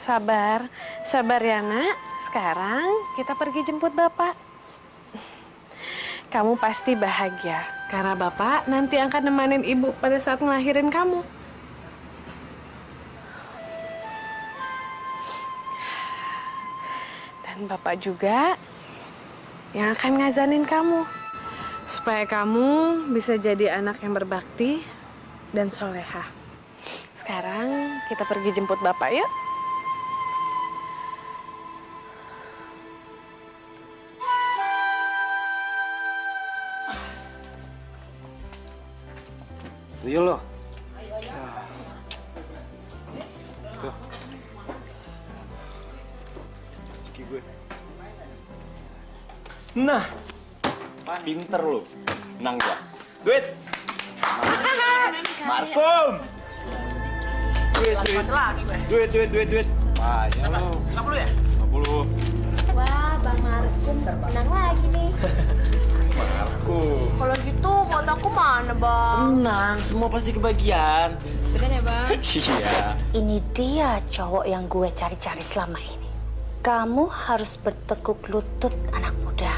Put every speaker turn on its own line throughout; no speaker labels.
Sabar, sabar ya nak. Sekarang kita pergi jemput Bapak. Kamu pasti bahagia karena Bapak nanti akan nemanin Ibu pada saat ngelahirin kamu. Dan Bapak juga yang akan ngazanin kamu. Supaya kamu bisa jadi anak yang berbakti dan solehah. Sekarang kita pergi jemput Bapak yuk.
Tuyul lo. Tuh. Ciki gue.
Nah, pinter lo. Menang gua. Duit. Markum. Duit.
Payah lo.
50 ya? 50.
Wah, Bang Markum menang lagi nih.
Markum.
Kalau gitu, kotaku mana, Bang?
Tenang, semua pasti kebagian.
Bener ya, Bang?
Iya.
Ini dia cowok yang gue cari-cari selama ini. Kamu harus bertekuk lutut, anak muda.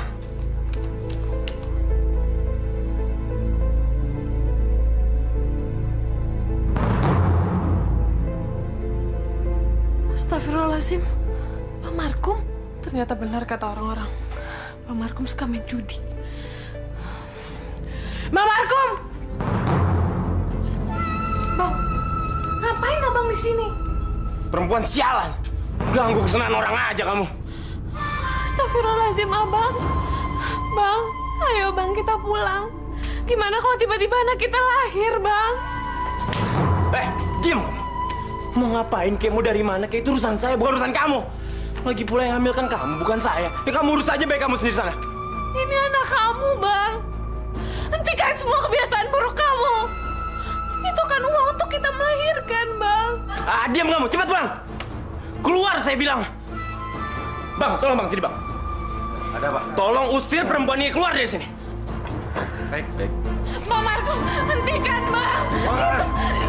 Astagfirullahaladzim. Pak Markum, ternyata benar kata orang-orang. Pak Markum suka main judi. Pak Markum! Bang, ngapain abang di sini?
Perempuan sialan. Ganggu kesenangan orang aja kamu.
Astagfirullahaladzim, abang. Bang, ayo bang kita pulang. Gimana kalau tiba-tiba anak kita lahir, bang?
Diam kamu. Mau ngapain, kayak mau dari mana, kayak itu urusan saya, bukan urusan kamu. Lagi pula yang hamil kan kamu, bukan saya. Ya kamu urus aja baik kamu sendiri sana.
Ini anak kamu, bang. Hentikan semua kebiasaan buruk kamu. Itu kan uang untuk kita melahirkan, bang.
Diam kamu, cepat pulang. Keluar saya bilang. Bang, tolong bang, sini bang.
Ada apa?
Tolong usir perempuan ini keluar dari sini.
Baik.
Bang Markum, hentikan, bang.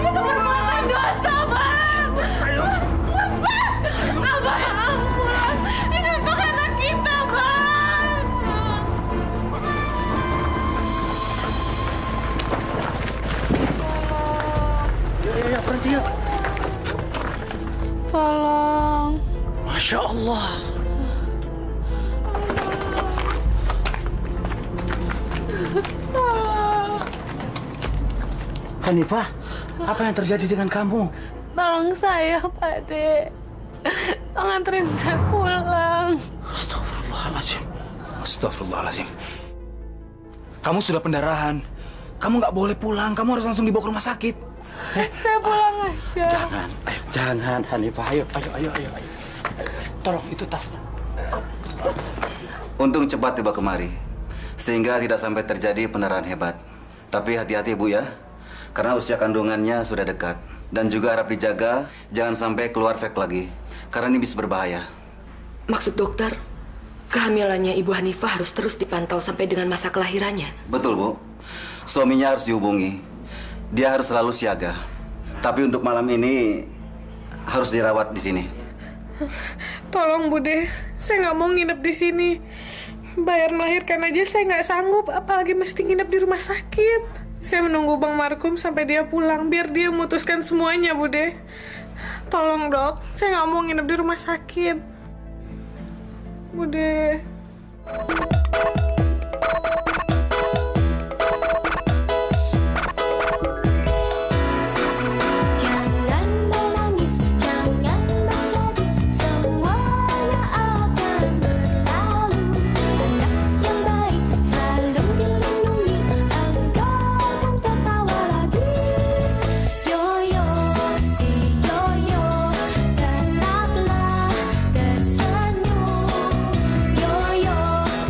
Itu perbuatan dosa, bang. Lepas. Abang, pulang. Ini untuk anak kita, bang.
Ya, berhenti ya.
Tolong.
Masya Allah.
Hanifah, apa yang terjadi dengan kamu?
Tolong saya, Pak De. Tolong anterin saya pulang.
Astagfirullahaladzim. Kamu sudah pendarahan. Kamu nggak boleh pulang. Kamu harus langsung dibawa ke rumah sakit.
Saya pulang aja.
Jangan, Hanifah. Ayo. Tolong, itu tasnya.
Untung cepat tiba kemari, sehingga tidak sampai terjadi pendarahan hebat. Tapi hati-hati Bu ya, karena usia kandungannya sudah dekat. Dan juga harap dijaga, jangan sampai keluar fake lagi, karena ini bisa berbahaya.
Maksud dokter, kehamilannya Ibu Hanifah harus terus dipantau sampai dengan masa kelahirannya.
Betul Bu, suaminya harus dihubungi. Dia harus selalu siaga. Tapi untuk malam ini, harus dirawat di sini.
Tolong Bude, saya nggak mau nginep di sini. Bayar melahirkan aja saya nggak sanggup, apalagi mesti nginep di rumah sakit. Saya menunggu Bang Markum sampai dia pulang, biar dia memutuskan semuanya, Bude. Tolong dok, saya nggak mau nginep di rumah sakit. Bude.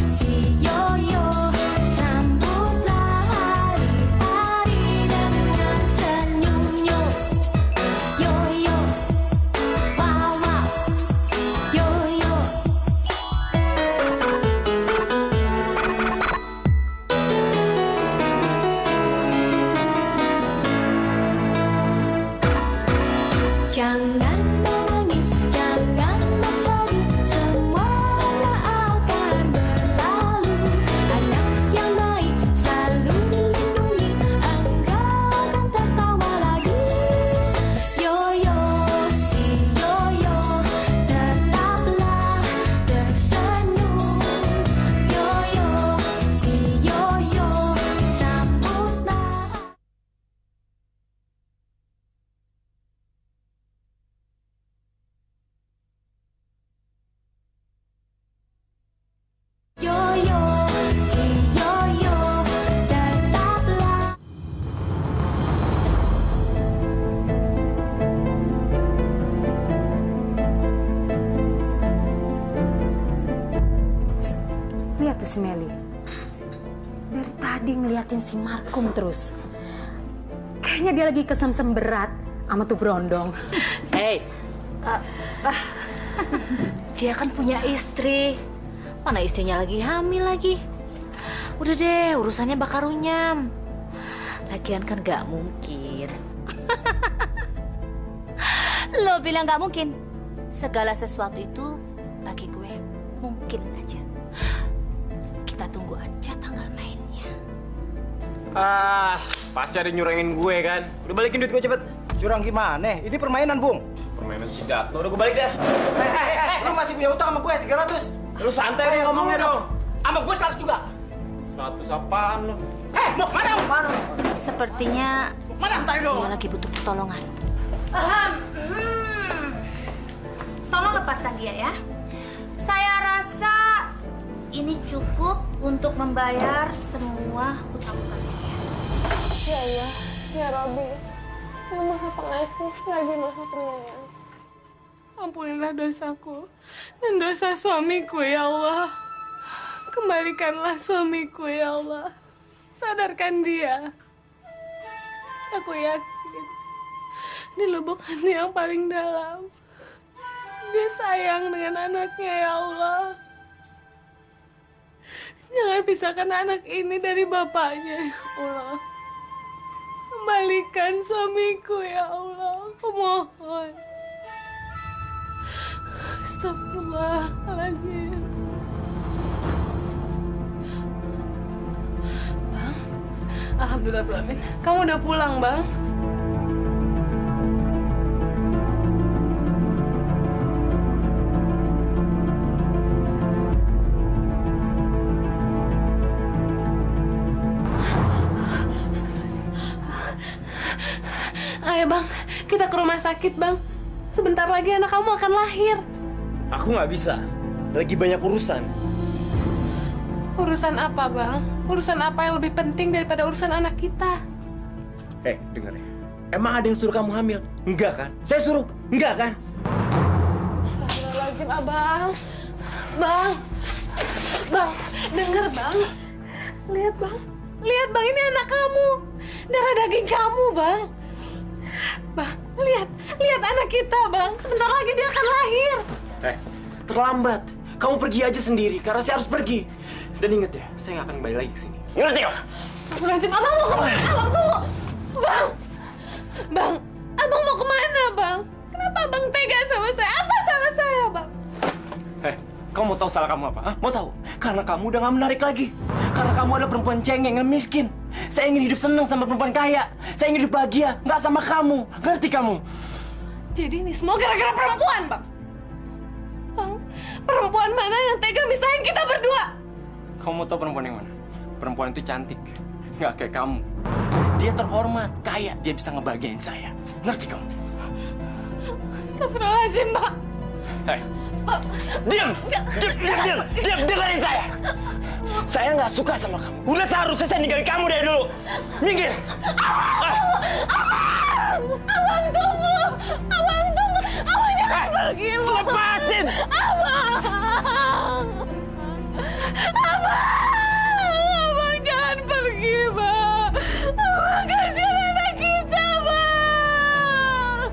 Si Lihat tuh si Meli. Dari tadi ngeliatin si Markum terus. Kayaknya dia lagi kesem-sem berat sama tuh berondong.
Hei, dia kan punya istri. Mana istrinya lagi hamil lagi. Udah deh, urusannya bakar runyam. Lagian kan gak mungkin. Lo bilang gak mungkin? Segala sesuatu itu bagi gue mungkin aja. Kita tunggu aja tanggal mainnya.
Pasti ada nyurangin gue kan. Udah balikin duit gue cepet.
Curang gimana? Ini permainan, Bung.
Permainan sidat. Udah gue balik dah.
Lu masih punya utang sama gue 300.
Lu santai ngomongnya dong.
Sama gue 100 juga.
100 apaan lu?
Mau mana? Mana?
Sepertinya dia lagi butuh pertolongan. Tolong lepaskan dia ya. Saya rasa ini cukup untuk membayar semua hutang-hutangnya.
Ya Allah, ya Rabbi, Lu Maha Pengasih lagi Maha Penyayang. Ampunilah dosaku dan dosa suamiku ya Allah. Kembalikanlah suamiku ya Allah. Sadarkan dia. Aku yakin di lubuk hati yang paling dalam dia sayang dengan anaknya ya Allah. Jangan pisahkan anak ini dari bapaknya ya Allah. Kembalikan suamiku ya Allah. Aku mohon. Astagfirullahaladzim. Bang, alhamdulillah, kamu udah pulang, Bang. Ayo, Bang, kita ke rumah sakit, Bang. Sebentar lagi anak kamu akan lahir.
Aku nggak bisa. Lagi banyak urusan.
Urusan apa, Bang? Urusan apa yang lebih penting daripada urusan anak kita?
Denger ya. Emang ada yang suruh kamu hamil? Enggak kan? Saya suruh? Enggak kan?
Astagfirullahaladzim, Abang. Bang. Bang, denger, Bang. Lihat, Bang. Lihat, Bang, ini anak kamu. Darah daging kamu, Bang. Bang, lihat anak kita, Bang. Sebentar lagi dia akan lahir.
Terlambat. Kamu pergi aja sendiri, karena saya harus pergi. Dan inget ya, saya nggak akan kembali lagi ke sini. Ngerti kok?
Astagfirullahaladzim, Abang mau kemana? Abang tunggu. Bang, Abang mau kemana, Bang? Kenapa Abang tega sama saya? Apa salah saya, Bang?
Kamu mau tahu salah kamu apa? Hah? Mau tahu? Karena kamu udah nggak menarik lagi. Karena kamu adalah perempuan cengeng yang miskin. Saya ingin hidup senang sama perempuan kaya. Saya ingin hidup bahagia, nggak sama kamu. Ngerti kamu?
Jadi ini semua gara-gara perempuan, Bang. Bang, perempuan mana yang tega misahin kita berdua?
Kamu mau tahu perempuan yang mana? Perempuan itu cantik, nggak kayak kamu. Dia terhormat, kaya, dia bisa ngebahagiain saya. Ngerti kamu?
Astagfirullahaladzim, Bang.
Diam, dengerin saya. Saya nggak suka sama kamu. Udah seharusnya saya ninggalin kamu dari dulu. Minggir.
Abang tunggu. Abang jangan pergi, Bang.
Lepasin.
Abang jangan pergi, Bang. Abang kasihan anak kita, Bang.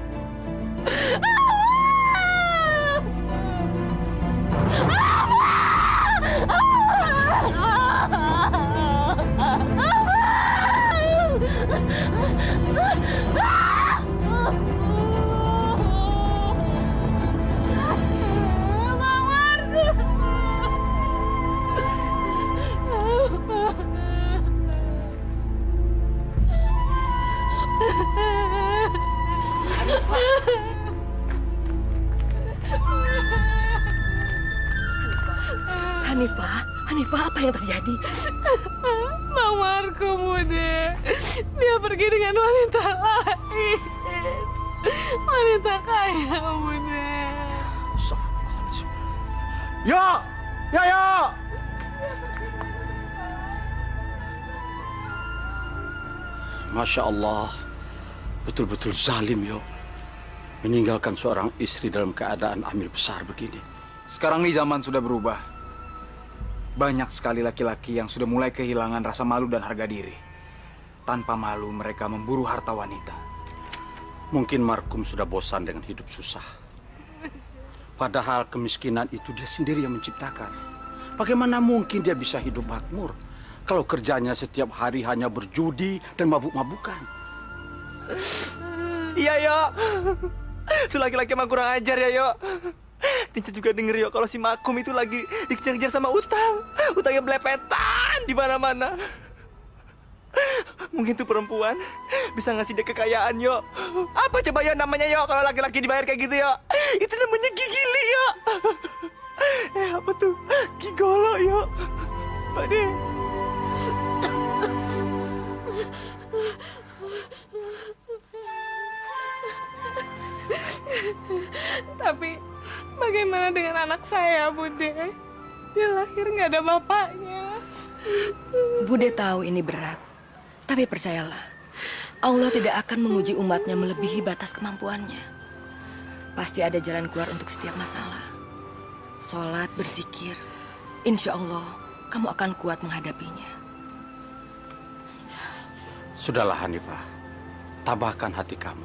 Hanifah, apa yang terjadi?
Bang Marco, Bude. Dia pergi dengan wanita lain. Wanita kaya, Bude.
Yo! Masya Allah, betul-betul zalim, Yo. Meninggalkan seorang istri dalam keadaan hamil besar begini.
Sekarang nih zaman sudah berubah. Banyak sekali laki-laki yang sudah mulai kehilangan rasa malu dan harga diri. Tanpa malu mereka memburu harta wanita.
Mungkin markum sudah bosan dengan hidup susah. Padahal kemiskinan itu dia sendiri yang menciptakan. Bagaimana mungkin dia bisa hidup makmur kalau kerjanya setiap hari hanya berjudi dan mabuk-mabukan?
Iya, Yo. Itu laki-laki emang kurang ajar ya, Yo. Tinca juga denger, Yo, kalau si Makum itu lagi dikejar-kejar sama utang. Utangnya belepetan di mana-mana. Mungkin tuh perempuan bisa ngasih dia kekayaan, Yo. Apa coba, Yo, namanya, Yo, kalau laki-laki dibayar kayak gitu, Yo? Itu namanya gigili, Yo. Apa tuh? Gigolo, Yo. Pak De.
Tapi bagaimana dengan anak saya, Bude? Dia lahir nggak ada bapaknya.
Bude tahu ini berat, tapi percayalah, Allah tidak akan menguji umatnya melebihi batas kemampuannya. Pasti ada jalan keluar untuk setiap masalah. Sholat, berzikir, insya Allah kamu akan kuat menghadapinya.
Sudahlah Hanifah, tabahkan hati kamu.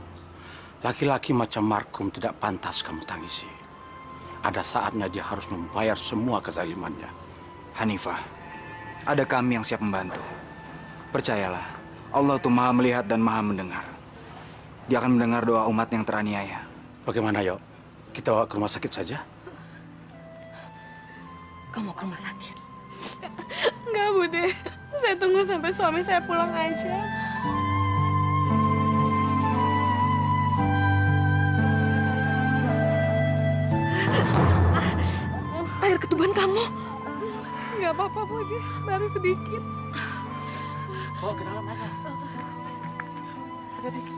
Laki-laki macam markum tidak pantas kamu tangisi. Ada saatnya dia harus membayar semua kezalimannya.
Hanifah, ada kami yang siap membantu. Percayalah, Allah tuh maha melihat dan maha mendengar. Dia akan mendengar doa umat yang teraniaya.
Bagaimana, Yo? Kita bawa ke rumah sakit saja?
Kamu mau ke rumah sakit?
Enggak, Bude. Saya tunggu sampai suami saya pulang aja.
Air ketuban kamu?
Nggak apa-apa, Bude. Baru sedikit.
Oh, ke dalam aja. Hati-hati.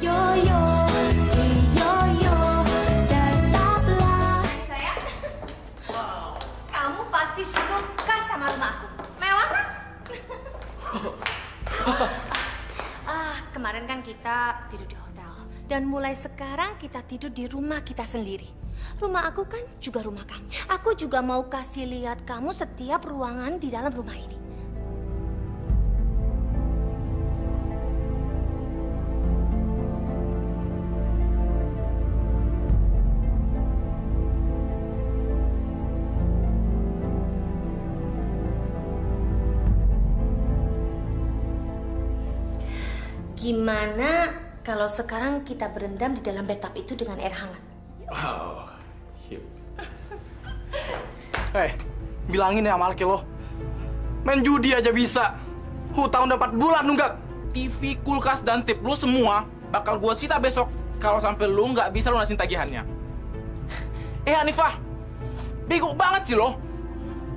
Yoyo, si Yoyo, tetaplah. Sayang, kamu pasti suka sama rumahku. Mewah kan? Kemarin kan kita tidur di hotel. Dan mulai sekarang kita tidur di rumah kita sendiri. Rumah aku kan juga rumah kamu. Aku juga mau kasih lihat kamu setiap ruangan di dalam rumah ini. Gimana kalau sekarang kita berendam di dalam bathtub itu dengan air hangat?
Wow. Hei, bilangin ya sama laki lo. Main judi aja bisa. Hutang udah 4 bulan nunggak. TV, kulkas, dan tip lu semua bakal gua sita besok kalau sampai lu nggak bisa lunasin tagihannya. Hanifah, bego banget sih lo.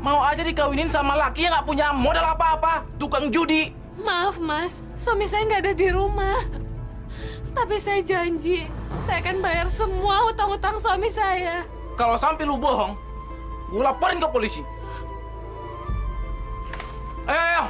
Mau aja dikawinin sama laki yang nggak punya modal apa-apa, tukang judi.
Maaf, Mas. Suami saya nggak ada di rumah. Tapi saya janji, saya akan bayar semua hutang-hutang suami saya.
Kalau sampai lu bohong, gue laporin ke polisi. Ayo.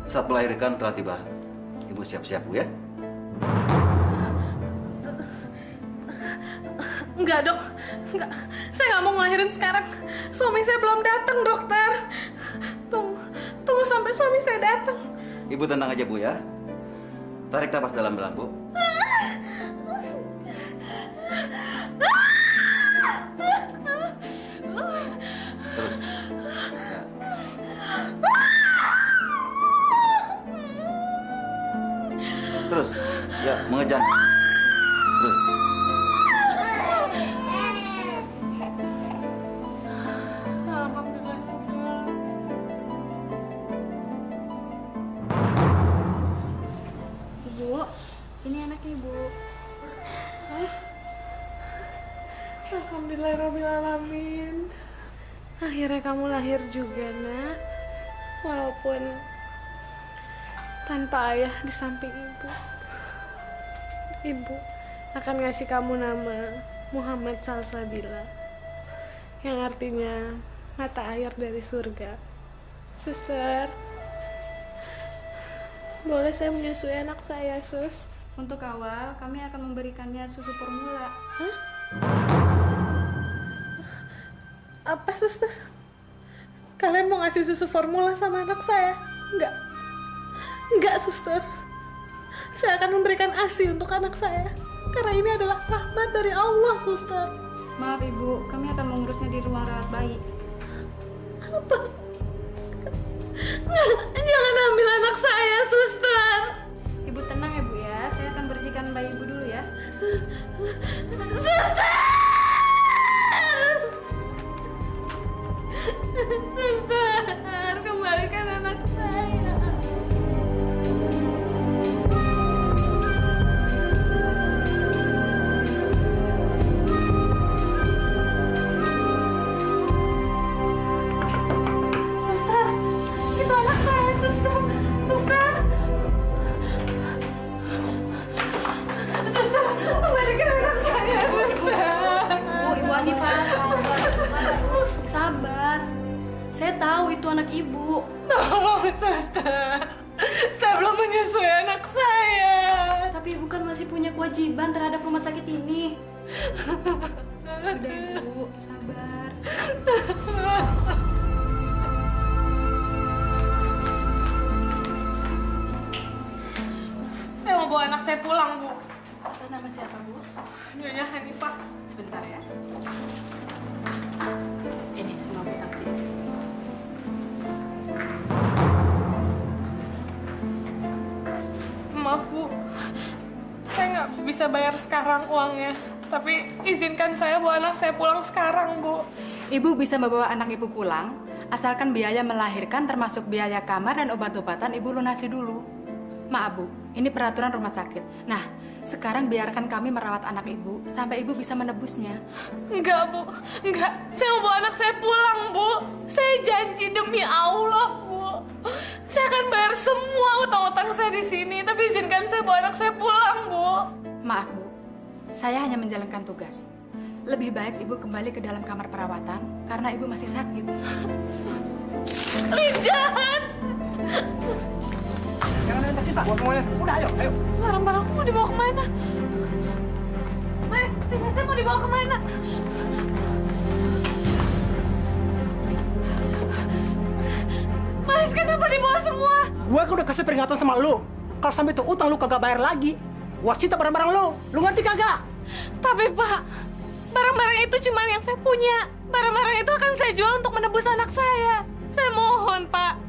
Saat melahirkan telah tiba. Ibu siap-siap, Bu, ya.
Enggak, Dok. Enggak. Saya nggak mau ngelahirin sekarang. Suami saya belum datang, dokter. Tunggu sampai suami saya datang.
Ibu tenang aja, Bu, ya. Tarik napas dalam-dalam, Bu. Terus. Terus. Ya, mengejang. Terus.
Alhamdulillahirrahmanirrahim. Akhirnya kamu lahir juga, nak. Walaupun tanpa ayah di samping ibu. Ibu akan ngasih kamu nama Muhammad Salsabila, yang artinya mata air dari surga. Suster, boleh saya menyusui anak saya, Sus?
Untuk awal, kami akan memberikannya susu formula.
Hah? Apa, Suster? Kalian mau ngasih susu formula sama anak saya? Enggak. Enggak, Suster. Saya akan memberikan ASI untuk anak saya. Karena ini adalah rahmat dari Allah, Suster.
Maaf Ibu, kami akan mengurusnya di ruang rawat bayi.
Apa? Jangan ambil anak saya, Suster.
Ibu tenang ya Bu ya, saya akan bersihkan bayi Ibu dulu ya.
Suster! Suster, kembalikan anak saya. Suster, itu anak saya, Suster. Suster. Suster, kembalikan anak saya, Suster.
Ibu Hanifah, sabar. Saya tahu itu anak Ibu.
Tolong, Suster. Saya belum menyusui anak saya.
Tapi Ibu kan masih punya kewajiban terhadap rumah sakit ini. Udah Ibu, sabar.
Saya mau bawa anak saya pulang, Bu.
Atas nama siapa Bu?
Nyonya Hanifah.
Sebentar ya. Ini semua Bu taksi.
Maaf, Bu. Saya nggak bisa bayar sekarang uangnya. Tapi izinkan saya bawa anak saya pulang sekarang, Bu.
Ibu bisa membawa anak Ibu pulang, asalkan biaya melahirkan termasuk biaya kamar dan obat-obatan Ibu lunasi dulu. Maaf Bu, ini peraturan rumah sakit. Nah, sekarang biarkan kami merawat anak Ibu sampai Ibu bisa menebusnya.
Enggak, Bu. Enggak. Saya mau bawa anak saya pulang, Bu. Saya janji demi Allah, Bu. Saya akan bayar semua utang-utang saya di sini. Tapi izinkan saya bawa anak saya pulang, Bu.
Maaf Bu, saya hanya menjalankan tugas. Lebih baik Ibu kembali ke dalam kamar perawatan karena Ibu masih sakit.
Lin jahat.
Jangan ada taksi, buat semuanya. Udah, ayo, ayo.
Barang-barangku mau dibawa kemana? Mas, saya mau dibawa kemana? Mas, kenapa dibawa semua?
Gua kan udah kasih peringatan sama lu. Kalau sampai itu utang lu kagak bayar lagi, gua sita barang-barang lu. Lu ngerti kagak?
Tapi Pak, barang-barang itu cuma yang saya punya. Barang-barang itu akan saya jual untuk menebus anak saya. Saya mohon, Pak.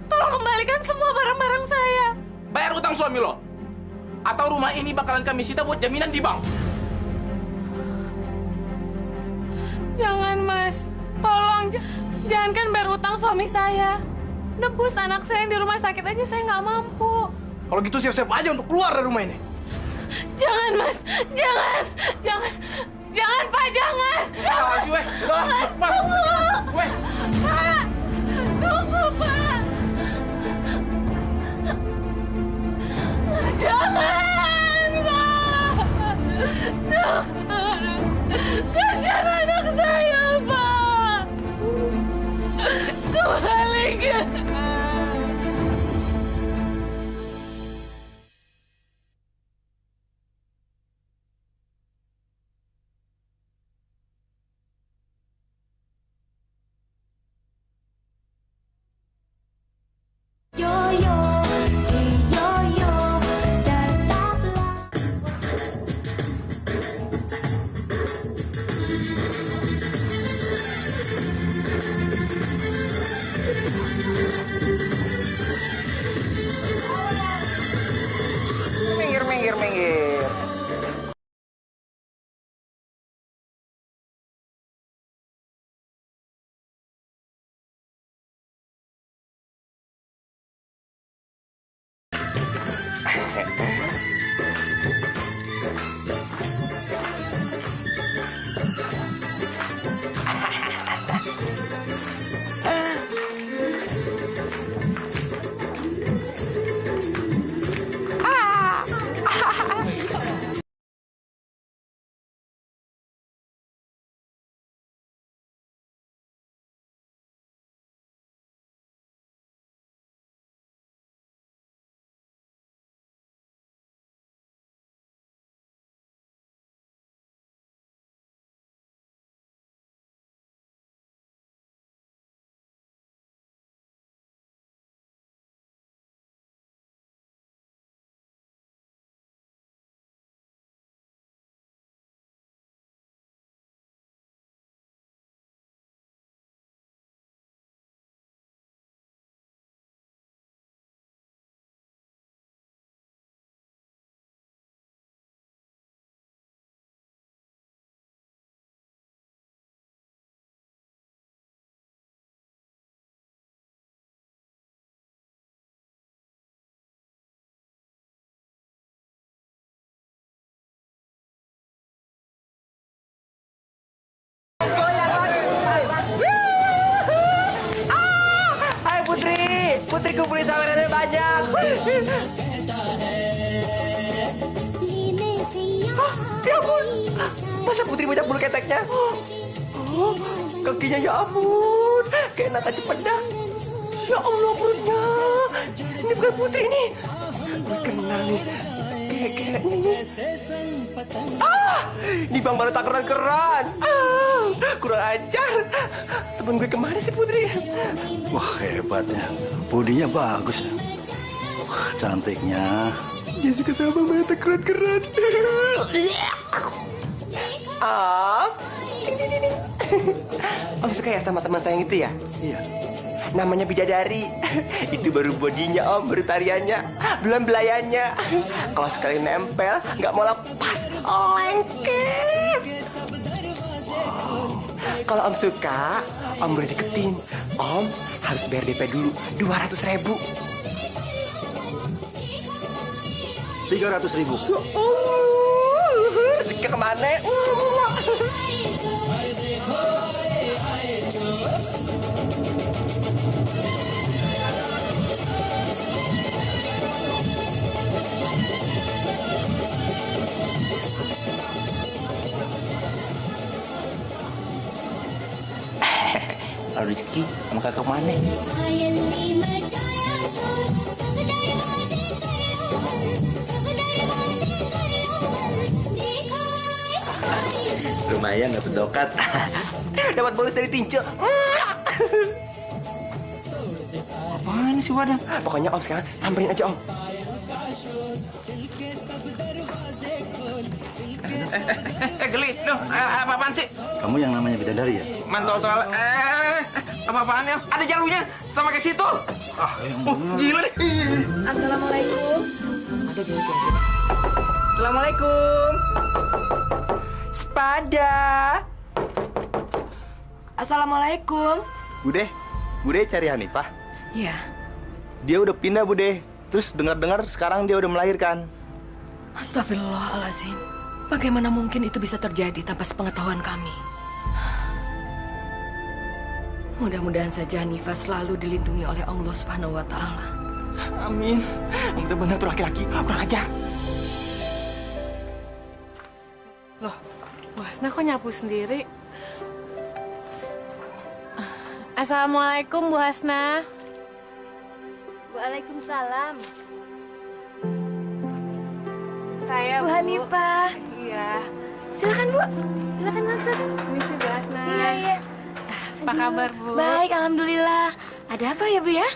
Tolong kembalikan semua barang-barang saya.
Bayar utang suami lo. Atau rumah ini bakalan kami sita buat jaminan di bank.
Jangan, Mas. Tolong, jangan kan bayar utang suami saya. Nebus anak saya yang di rumah sakit aja saya nggak mampu.
Kalau gitu siap-siap aja untuk keluar dari rumah ini.
Jangan, Mas. Jangan. Jangan. Jangan, Pak. Jangan.
Jangan sih, weh. Udah,
Mas,
Mas.
tunggu.
Weh.
Pak. Tunggu, Pak. Jangan, Pak. Jangan. Kasihan anak saya, Pak. Kembalikan.
kumpulin sawerannya banyak. Ya ampun, masa Putri banyak bulu keteknya? Oh, kakinya ya ampun, kayak naga cempedak. Ya Allah perutnya, ini bukan Putri ini. Gue kenal nih, kayaknya ini. Di Bang baru tak keren-keren. Kurang ajar. Temen gue kemana sih Putri?
Wah, hebatnya. Bodinya bagus. Wah, cantiknya.
Jessica sama Meta keren-keren. Om suka ya sama teman saya yang itu ya?
Iya.
Namanya Bidadari. Itu baru bodinya Om, baru tariannya, belum belayannya. Kalau sekali nempel, nggak mau lepas, lengket. Kalau Om suka, Om boleh deketin. Om harus bayar DP dulu 200.000.
300.000.
Sedikit kemana? Rizky sama kakak mana?
Lumayan dapat dokat.
Dapat bonus dari Tinco. Apaan sih Wadang? Pokoknya Om sekarang samperin aja Om.
Geli, loh, apa-apaan sih?
Kamu yang namanya Bidadari ya?
Mantol-tol, apa-apaan ya? Ada jalurnya, sama kayak situ. Gila deh.
Assalamualaikum.
Ada dia. Assalamualaikum. Sepada.
Assalamualaikum.
Bude cari Hanifah.
Iya.
Dia udah pindah, Bude. Terus dengar-dengar sekarang dia udah melahirkan.
Astagfirullahaladzim. Bagaimana mungkin itu bisa terjadi tanpa sepengetahuan kami? Mudah-mudahan saja Hanifah selalu dilindungi oleh Allah Subhanahu wa Ta'ala.
Amin. Bener-bener tuh laki-laki kurang ajar.
Loh, Bu Hasna kok nyapu sendiri? Assalamualaikum Bu Hasna.
Waalaikumsalam.
Saya
Bu Hanifah.
Iya.
Silakan Bu, silakan masuk.
Ini sih Bu Hasna.
Iya.
Apa kabar Bu?
Baik, alhamdulillah. Ada apa ya Bu ya?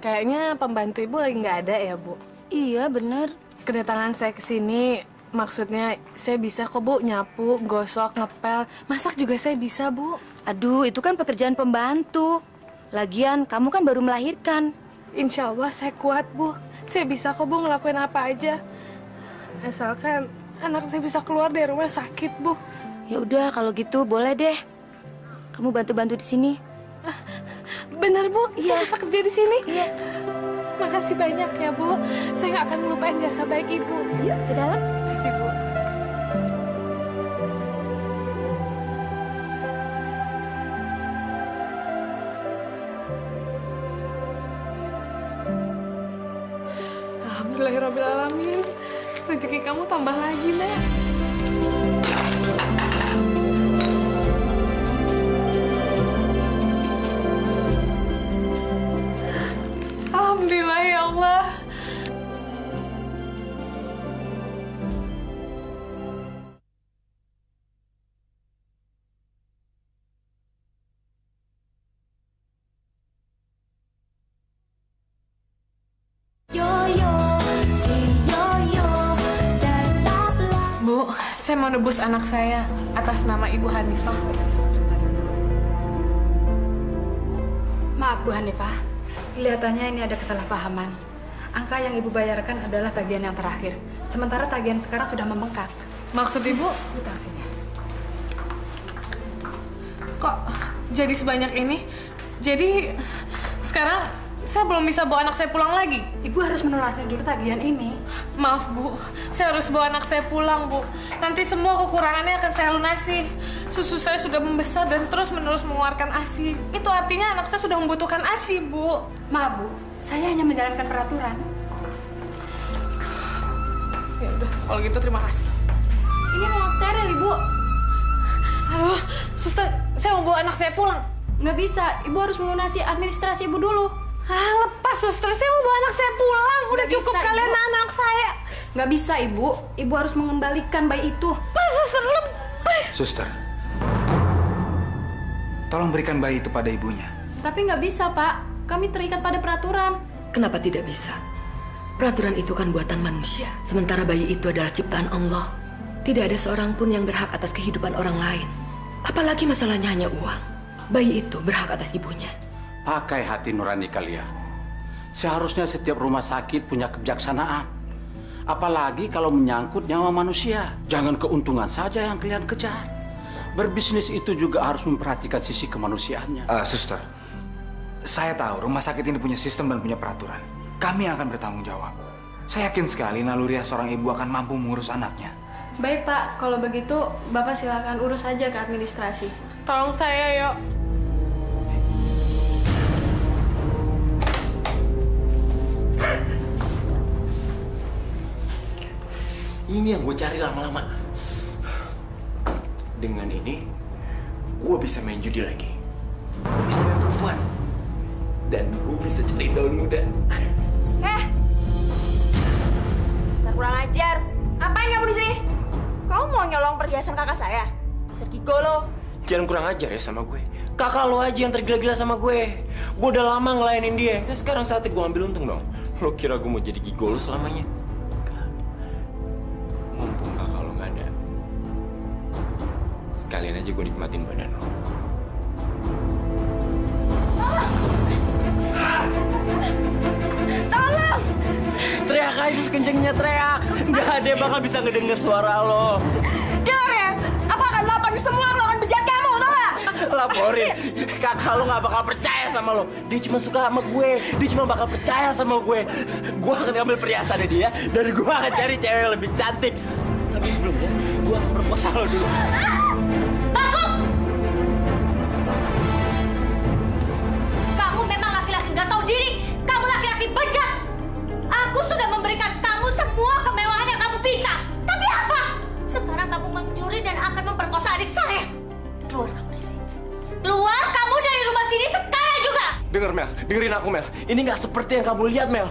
Kayaknya pembantu Ibu lagi nggak ada ya Bu?
Iya bener.
Kedatangan saya ke sini maksudnya saya bisa kok Bu nyapu, gosok, ngepel, masak juga saya bisa Bu.
Aduh, itu kan pekerjaan pembantu. Lagian kamu kan baru melahirkan.
Insya Allah saya kuat Bu. Saya bisa kok Bu ngelakuin apa aja. Asalkan anak saya bisa keluar dari rumah sakit Bu.
Ya udah kalau gitu boleh deh. Kamu bantu-bantu di sini.
Benar Bu,
Iya.
saya bisa kerja di sini.
Iya.
Makasih banyak ya Bu. Saya nggak akan melupain jasa baik Ibu.
Yuk ke dalam.
Makasih Bu. Alhamdulillahirrahmanirrahim. Rezeki kamu tambah lagi, Nak. Alhamdulillah ya Allah. Bu, saya mau nebus anak saya atas nama Ibu Hanifah.
Maaf Bu Hanifah, kelihatannya ini ada kesalahpahaman. Angka yang Ibu bayarkan adalah tagihan yang terakhir. Sementara tagihan sekarang sudah membengkak.
Maksud Ibu?
Utang sini.
Kok jadi sebanyak ini? Jadi sekarang saya belum bisa bawa anak saya pulang lagi.
Ibu harus melunasi dulu tagihan ini.
Maaf Bu, saya harus bawa anak saya pulang Bu. Nanti semua kekurangannya akan saya lunasi. Susu saya sudah membesar dan terus-menerus mengeluarkan ASI. Itu artinya anak saya sudah membutuhkan ASI Bu.
Maaf Bu, saya hanya menjalankan peraturan.
Ya udah, kalau gitu terima kasih.
Ini ruang steril Ibu.
Aduh, suster, saya mau bawa anak saya pulang.
Nggak bisa, Ibu harus melunasi administrasi Ibu dulu.
Lepas suster, saya mau bawa anak saya pulang. Udah
Nggak
cukup
bisa,
kalian
Ibu.
anak saya.
Nggak bisa Ibu, Ibu harus mengembalikan bayi itu.
Lepas suster, lepas.
Suster, tolong berikan bayi itu pada ibunya.
Tapi nggak bisa Pak, kami terikat pada peraturan.
Kenapa tidak bisa? Peraturan itu kan buatan manusia. Sementara bayi itu adalah ciptaan Allah. Tidak ada seorang pun yang berhak atas kehidupan orang lain. Apalagi masalahnya hanya uang. Bayi itu berhak atas ibunya.
Pakai hati nurani kalian. Seharusnya setiap rumah sakit punya kebijaksanaan. Apalagi kalau menyangkut nyawa manusia. Jangan keuntungan saja yang kalian kejar. Berbisnis itu juga harus memperhatikan sisi kemanusiaannya.
Suster, saya tahu rumah sakit ini punya sistem dan punya peraturan. Kami akan bertanggung jawab. Saya yakin sekali naluriah seorang ibu akan mampu mengurus anaknya.
Baik Pak, kalau begitu Bapak silakan urus saja ke administrasi.
Tolong saya, yuk.
Ini yang gue cari lama-lama. Dengan ini, gue bisa main judi lagi. Gue bisa main perempuan. Dan gue bisa cari daun muda.
Dasar kurang ajar. Ngapain kamu di sini? Kamu mau nyolong perhiasan kakak saya? Dasar gigolo.
Jangan kurang ajar ya sama gue. Kakak lo aja yang tergila-gila sama gue. Gue udah lama ngelayanin dia. Ya sekarang saatnya gue ambil untung dong. Lo kira gue mau jadi gigolo selamanya? Enggak. Mumpung kakak lo nggak ada. Sekalian aja gue nikmatin badan lo.
Tolong!
Teriak aja sekencengnya teriak. Nggak ada yang bakal bisa ngedenger suara lo.
Dengar ya, aku akan laporin semua melakukan bejat kamu, tau gak?
Laporin. Kakak lo nggak bakal percaya sama lo. Dia cuma suka sama gue. Dia cuma bakal percaya sama gue. Gue akan ambil perhiasannya dia dan gue akan cari cewek yang lebih cantik. Tapi sebelumnya, gue akan perkosa lo dulu.
Bagus! Kamu memang laki-laki nggak tahu diri. Kamu laki-laki bejat. Aku sudah memberikan kamu semua kemewahan yang kamu minta. Tapi apa? Sekarang kamu mencuri dan akan memperkosa adik saya. Keluar kamu dari sini. Keluar kamu dari rumah sini sekarang juga.
Dengar Mel, dengerin aku Mel. Ini nggak seperti yang kamu lihat Mel.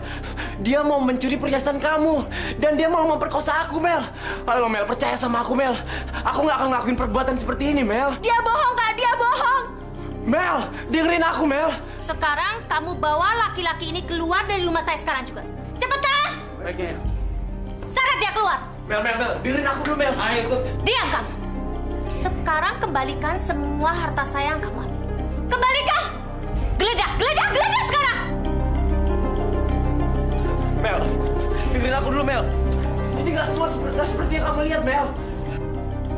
Dia mau mencuri perhiasan kamu dan dia mau memperkosa aku Mel. Ayo Mel, percaya sama aku Mel. Aku nggak akan ngelakuin perbuatan seperti ini Mel.
Dia bohong, Kak. Dia bohong.
Mel, dengerin aku Mel.
Sekarang kamu bawa laki-laki ini keluar dari rumah saya sekarang juga. Cepetan!
Baiknya.
Seret dia keluar.
Mel, dengerin aku dulu Mel. Ayo ikut.
Diam kamu. Sekarang kembalikan semua harta saya yang kamu ambil. Kembalikan! Geledah sekarang!
Mel, dengerin aku dulu Mel. Ini nggak semua seperti yang kamu lihat Mel.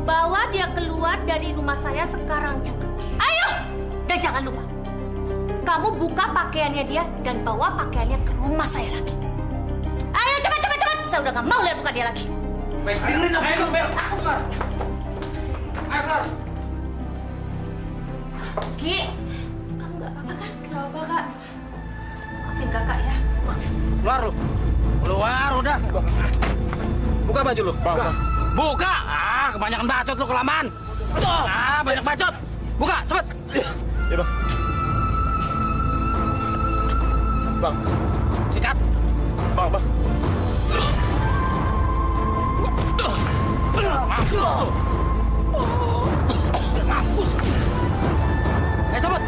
Bawa dia keluar dari rumah saya sekarang juga. Ayo! Dan jangan lupa, kamu buka pakaiannya dia dan bawa pakaiannya ke rumah saya lagi. Ayo cepat! Saya udah nggak mau lihat muka dia lagi.
Baik, dengerin aku dulu Mel. Ayo keluar.
Gi, kamu nggak apa-apa kan?
Nggak apa Kak.
Maafin kakak ya.
Keluar lu. Keluar udah. Buka baju lu. Buka. Kebanyakan bacot lu kelamaan. Banyak bacot. Buka, cepet.
Ya bang. Bang.
Sikat.
Bang.
Mampus. Cepet.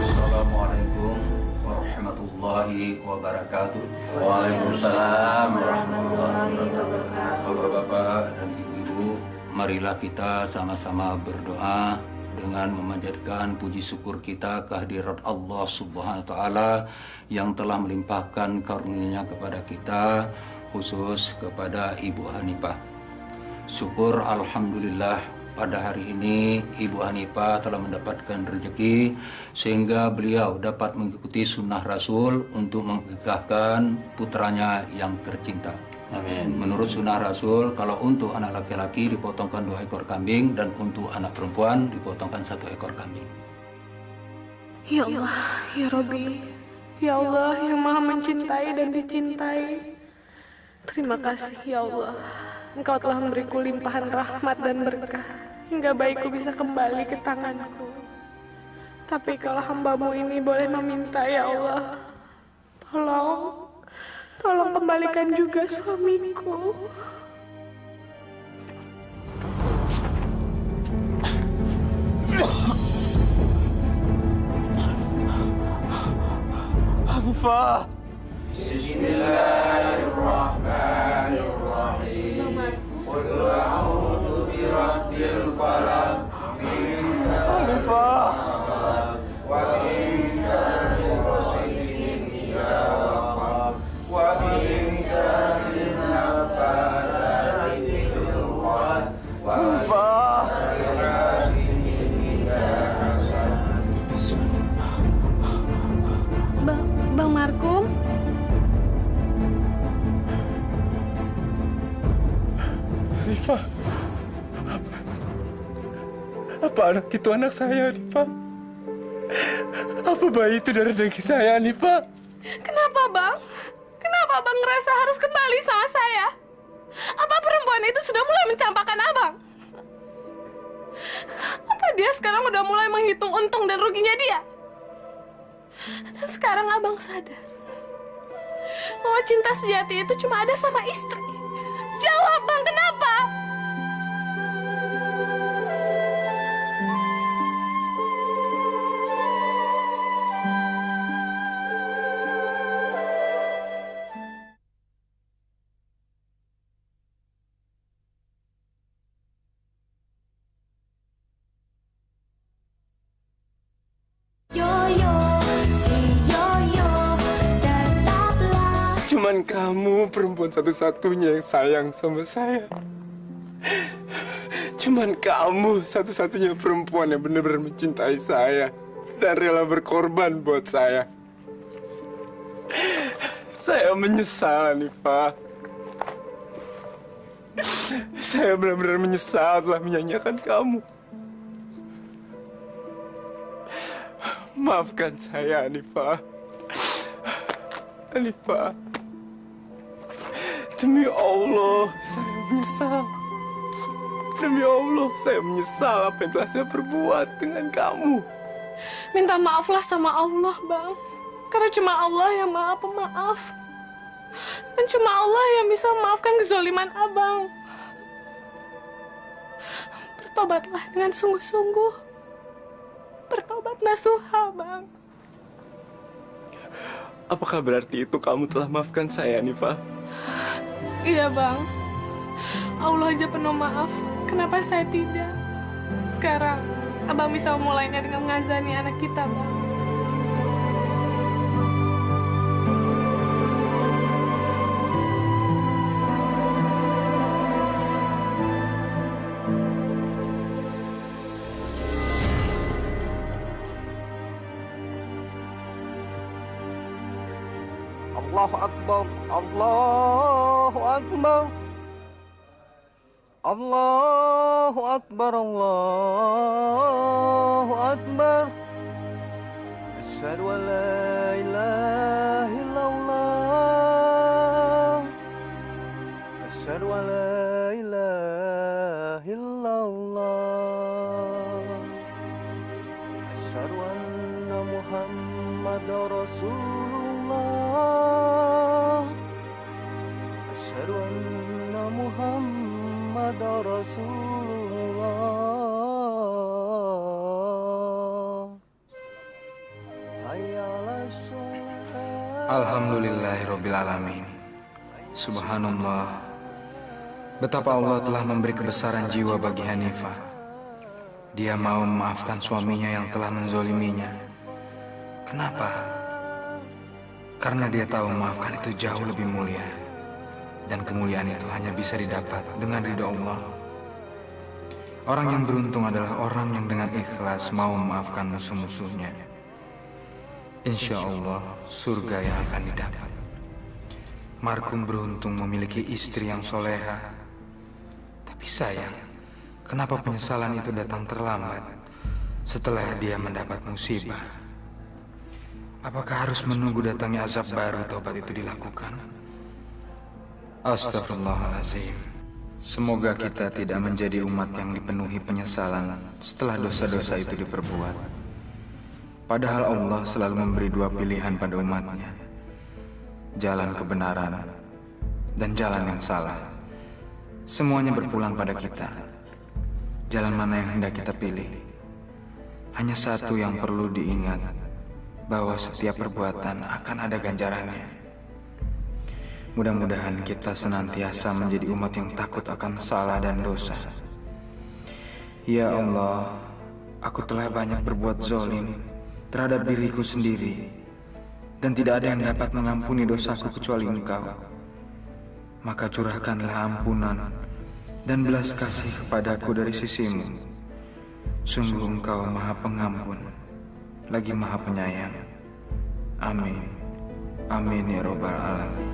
Assalamualaikum warahmatullahi wabarakatuh. Waalaikumsalam warahmatullahi wabarakatuh. Bapak-bapak dan ibu-ibu, marilah kita sama-sama berdoa dengan memanjatkan puji syukur kita kehadirat Allah Subhanahu wa taala yang telah melimpahkan karunia-Nya kepada kita, khusus kepada Ibu Hanifah. Syukur alhamdulillah pada hari ini Ibu Hanifah telah mendapatkan rezeki sehingga beliau dapat mengikuti sunnah Rasul untuk menikahkan putranya yang tercinta. Amin. Menurut sunnah Rasul, kalau untuk anak laki-laki dipotongkan 2 ekor kambing dan untuk anak perempuan dipotongkan 1 ekor kambing.
Ya Allah, ya Robbi, ya Allah yang maha mencintai dan dicintai. Terima kasih ya Allah. Engkau telah memberiku limpahan rahmat dan berkah, hingga baikku bisa kembali ke tanganku. Tapi kalau hamba-Mu ini boleh meminta ya Allah, tolong kembalikan juga suamiku.
Hanifah.
Bismillahirrahmanirrahim. Qul a'udzu birabbil falaq.
Hanifah.
Wa min syarri ghasiqin idza waqab. Wa min syarri naffatsati fil 'uqad. Wa min syarri hasidin idza hasad.
Bang Markum?
Hanifah, apa anak itu anak saya, Hanifah? Apa bayi itu darah daging saya, Hanifah?
Kenapa bang? Kenapa abang ngerasa harus kembali sama saya? Apa perempuan itu sudah mulai mencampakkan abang? Apa dia sekarang udah mulai menghitung untung dan ruginya dia? Dan sekarang abang sadar bahwa cinta sejati itu cuma ada sama istri. Jawab bang, kenapa?
Cuman kamu perempuan satu-satunya yang sayang sama saya. Cuman kamu satu-satunya perempuan yang benar-benar mencintai saya dan rela berkorban buat saya. Saya menyesal, Hanifah. Saya benar-benar menyesal telah menyanyiakan kamu. Maafkan saya, Hanifah. Hanifah. Demi Allah, saya menyesal. Demi Allah, saya menyesal apa yang telah saya perbuat dengan kamu.
Minta maaflah sama Allah, Bang. Karena cuma Allah yang maha pemaaf. Dan cuma Allah yang bisa memaafkan kezaliman Abang. Bertobatlah dengan sungguh-sungguh. Bertobat nasuha, Bang.
Apakah berarti itu kamu telah maafkan saya, Hanifah?
Iya, Bang. Allah aja penuh maaf. Kenapa saya tidak? Sekarang, Abang bisa memulainya dengan mengazani anak kita, Bang.
Allahu Akbar, Allahu Akbar, Allahu Akbar, Allahu Akbar. Asyhadu an la ilaha illallah. Asyhadu an la ilaha illallah. Asyhadu anna Muhammadar Rasulullah. Asyhadu anna Muhammadar Rasulullah. Hayya 'alas shalah.
Alhamdulillahirabbil alamin. Subhanallah. Betapa Allah telah memberi kebesaran jiwa bagi Hanifah. Dia mau memaafkan suaminya yang telah menzoliminya. Kenapa? Karena dia tahu memaafkan itu jauh lebih mulia. Dan kemuliaan itu hanya bisa didapat dengan ridha Allah. Orang yang beruntung adalah orang yang dengan ikhlas mau memaafkan musuh-musuhnya. Insya Allah surga yang akan didapat. Markum beruntung memiliki istri yang soleha. Tapi sayang, kenapa penyesalan itu datang terlambat setelah dia mendapat musibah? Apakah harus menunggu datangnya azab baru taubat itu dilakukan? Astagfirullahaladzim. Semoga kita tidak menjadi umat yang dipenuhi penyesalan setelah dosa-dosa itu diperbuat. Padahal Allah selalu memberi dua pilihan pada umatnya. Jalan kebenaran dan jalan yang salah. Semuanya berpulang pada kita. Jalan mana yang hendak kita pilih? Hanya satu yang perlu diingat, bahwa setiap perbuatan akan ada ganjarannya. Mudah-mudahan kita senantiasa menjadi umat yang takut akan salah dan dosa. Ya Allah, aku telah banyak berbuat zalim terhadap diriku sendiri, dan tidak ada yang dapat mengampuni dosaku kecuali Engkau. Maka curahkanlah ampunan dan belas kasih kepadaku dari sisimu. Sungguh Engkau Maha Pengampun, lagi Maha Penyayang. Amin. Amin ya Rabbal Alamin.